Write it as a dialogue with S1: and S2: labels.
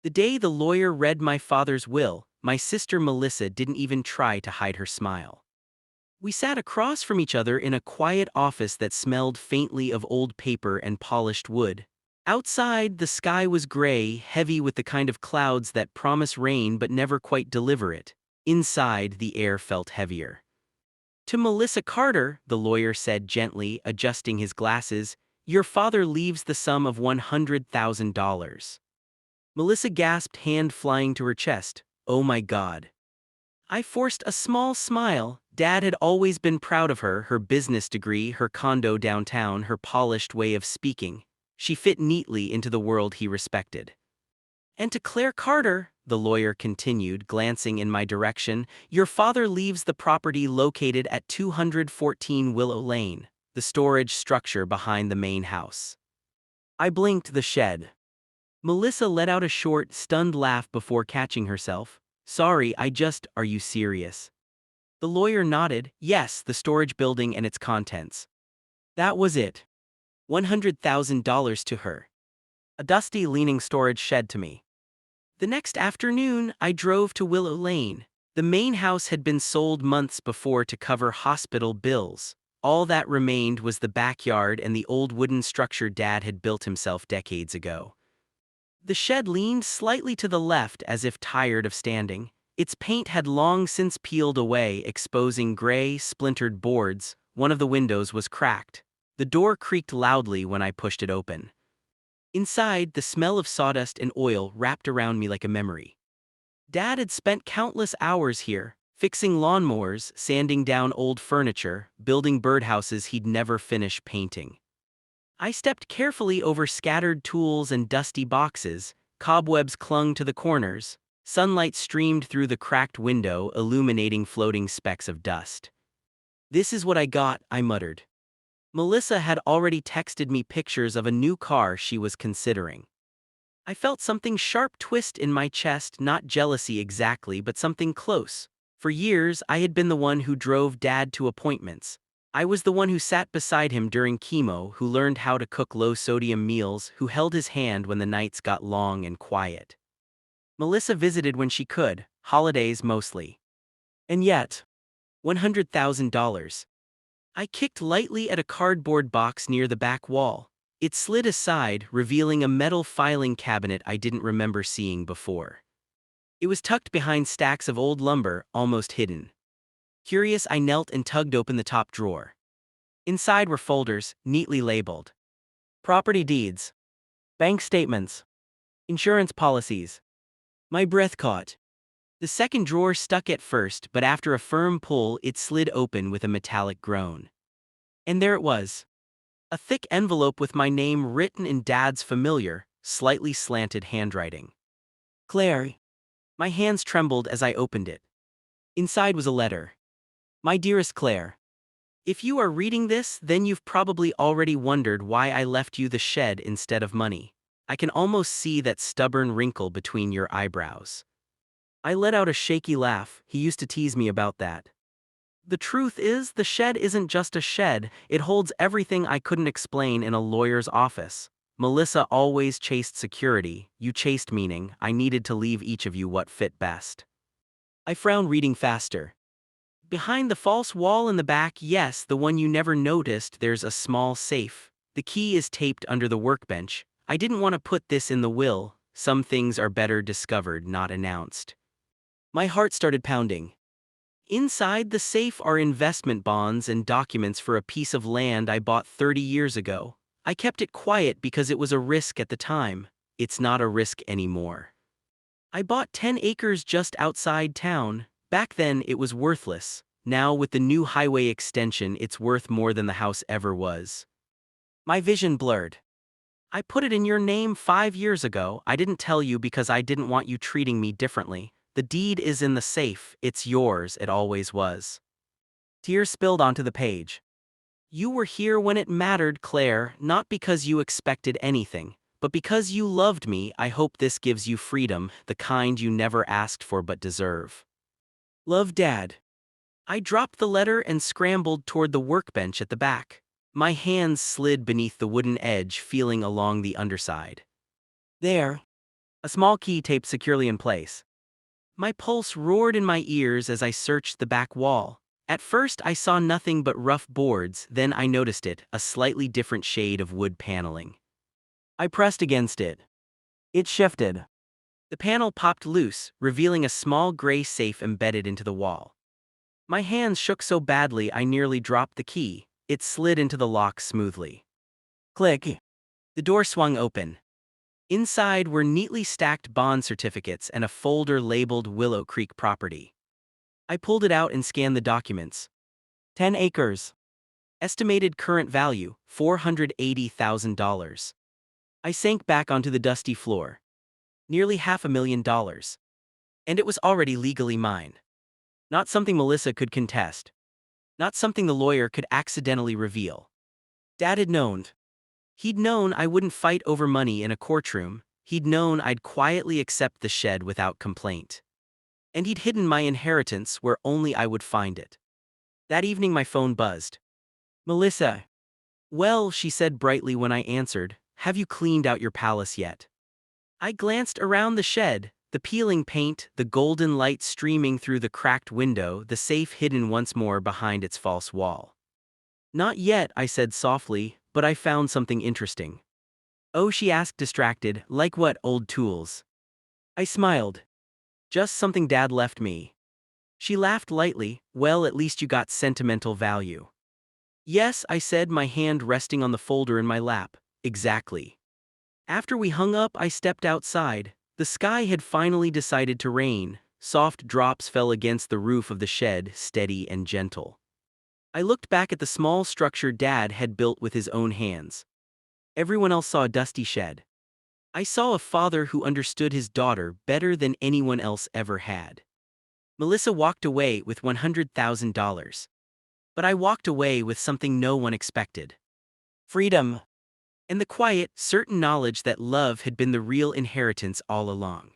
S1: The day the lawyer read my father's will, my sister Melissa didn't even try to hide her smile. We sat across from each other in a quiet office that smelled faintly of old paper and polished wood. Outside, the sky was gray, heavy with the kind of clouds that promise rain but never quite deliver it. Inside, the air felt heavier. To Melissa Carter, the lawyer said gently, adjusting his glasses, "Your father leaves the sum of $100,000. Melissa gasped, hand flying to her chest. "Oh my God." I forced a small smile. Dad had always been proud of her, her business degree, her condo downtown, her polished way of speaking. She fit neatly into the world he respected. "And to Claire Carter," the lawyer continued, glancing in my direction, "your father leaves the property located at 214 Willow Lane, the storage structure behind the main house." I blinked. "The shed." Melissa let out a short, stunned laugh before catching herself. "Sorry, are you serious?" The lawyer nodded. "Yes, the storage building and its contents." That was it. $100,000 to her. A dusty, leaning storage shed to me. The next afternoon, I drove to Willow Lane. The main house had been sold months before to cover hospital bills. All that remained was the backyard and the old wooden structure Dad had built himself decades ago. The shed leaned slightly to the left as if tired of standing. Its paint had long since peeled away, exposing gray, splintered boards. One of the windows was cracked. The door creaked loudly when I pushed it open. Inside, the smell of sawdust and oil wrapped around me like a memory. Dad had spent countless hours here, fixing lawnmowers, sanding down old furniture, building birdhouses he'd never finish painting. I stepped carefully over scattered tools and dusty boxes. Cobwebs clung to the corners. Sunlight streamed through the cracked window, illuminating floating specks of dust. "This is what I got," I muttered. Melissa had already texted me pictures of a new car she was considering. I felt something sharp twist in my chest, not jealousy exactly, but something close. For years, I had been the one who drove Dad to appointments. I was the one who sat beside him during chemo, who learned how to cook low-sodium meals, who held his hand when the nights got long and quiet. Melissa visited when she could, holidays mostly. And yet, $100,000. I kicked lightly at a cardboard box near the back wall. It slid aside, revealing a metal filing cabinet I didn't remember seeing before. It was tucked behind stacks of old lumber, almost hidden. Curious, I knelt and tugged open the top drawer. Inside were folders, neatly labeled. Property deeds. Bank statements. Insurance policies. My breath caught. The second drawer stuck at first, but after a firm pull, it slid open with a metallic groan. And there it was. A thick envelope with my name written in Dad's familiar, slightly slanted handwriting. "Claire." My hands trembled as I opened it. Inside was a letter. "My dearest Claire. If you are reading this, then you've probably already wondered why I left you the shed instead of money. I can almost see that stubborn wrinkle between your eyebrows." I let out a shaky laugh. He used to tease me about that. "The truth is, the shed isn't just a shed, it holds everything I couldn't explain in a lawyer's office. Melissa always chased security, you chased meaning. I needed to leave each of you what fit best." I frowned, reading faster. "Behind the false wall in the back, yes, the one you never noticed, there's a small safe. The key is taped under the workbench. I didn't want to put this in the will. Some things are better discovered, not announced." My heart started pounding. Inside the safe are investment bonds and documents for a piece of land I bought 30 years ago. I kept it quiet because it was a risk at the time. It's not a risk anymore. I bought 10 acres just outside town. Back then, it was worthless. Now, with the new highway extension, it's worth more than the house ever was. My vision blurred. "I put it in your name 5 years ago. I didn't tell you because I didn't want you treating me differently. The deed is in the safe. It's yours. It always was." Tears spilled onto the page. "You were here when it mattered, Claire, not because you expected anything, but because you loved me. I hope this gives you freedom, the kind you never asked for but deserve. Love, Dad." I dropped the letter and scrambled toward the workbench at the back. My hands slid beneath the wooden edge, feeling along the underside. "There." a small key taped securely in place. My pulse roared in my ears as I searched the back wall. At first I saw nothing but rough boards, then I noticed it, a slightly different shade of wood paneling. I pressed against it. It shifted. The panel popped loose, revealing a small gray safe embedded into the wall. My hands shook so badly I nearly dropped the key. It slid into the lock smoothly. Click. The door swung open. Inside were neatly stacked bond certificates and a folder labeled Willow Creek Property. I pulled it out and scanned the documents. 10 acres. Estimated current value, $480,000. I sank back onto the dusty floor. Nearly $500,000. And it was already legally mine. Not something Melissa could contest. Not something the lawyer could accidentally reveal. Dad had known. He'd known I wouldn't fight over money in a courtroom. He'd known I'd quietly accept the shed without complaint. And he'd hidden my inheritance where only I would find it. That evening my phone buzzed. Melissa. Well, she said brightly when I answered, have you cleaned out your palace yet? I glanced around the shed, the peeling paint, the golden light streaming through the cracked window, the safe hidden once more behind its false wall. Not yet, I said softly, but I found something interesting. Oh, she asked distracted, like what, old tools? I smiled. Just something Dad left me. She laughed lightly, well, at least you got sentimental value. Yes, I said, my hand resting on the folder in my lap, exactly. After we hung up, I stepped outside. The sky had finally decided to rain. Soft drops fell against the roof of the shed, steady and gentle. I looked back at the small structure Dad had built with his own hands. Everyone else saw a dusty shed. I saw a father who understood his daughter better than anyone else ever had. Melissa walked away with $100,000. But I walked away with something no one expected. Freedom. And the quiet, certain knowledge that love had been the real inheritance all along.